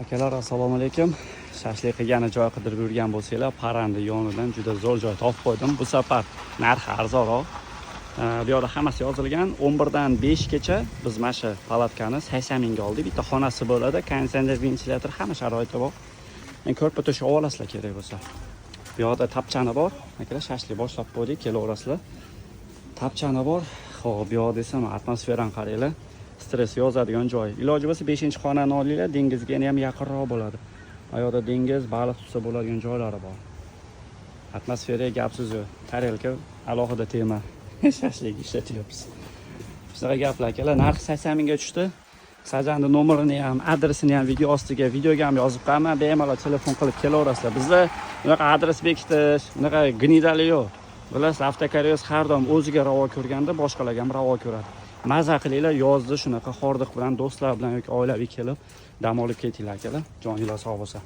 Akalar, assalomu alaykum. Shashlik qilgani joy qidirib yurgan bo'lsanglar, parranda yonidan juda zo'r joy topib qo'ydim. Bu safar narxi arzonroq. Bu yerda hammasi yozilgan. 11 dan 5 gacha biz mana shu palatkani 80 mingga oldik. Bitta xonasi bo'ladi, konditsioner, ventilyator, hamma sharoiti bor. Men ko'rpa to'shab olasizlar kerak bo'lsa. Bu yerda tapchani bor. Akalar, shashlik boshlab qo'ydik, kelaverasizlar. Tapchani bor. Xo'p, bu yerda esa atmosferani qaranglar. Stress yozadigan joy. Iloji bo'lsa 5-xonani olinglar, dengizga ham yaqinroq bo'ladi. Bu yerda dengiz, baliq tutsa bo'ladigan joylari bor. Atmosfera gapsiz yo'q. Tarelka alohida tema. Shashlik ishlatyapmiz. Shunaqa gaplar akalar. Narxi 80 mingga tushdi. Sajani nomerini ham, adresini ham video ostiga, videoga ham yozib qo'yaman. Bemalol telefon qilib kelaverasizlar. Bizda bunaqa adres bekitish, bunaqa gnidali yo'q. Bilasiz, avtokaryos har doim o'ziga ravo ko'rganda boshqalarga ham ravo ko'radi. Maza qilinglar, yozda shunaqa hordiq bilan, do'stlar bilan yoki oilaviy kelib dam olib ketinglar akalar. Joningiz sog' bo'lsin.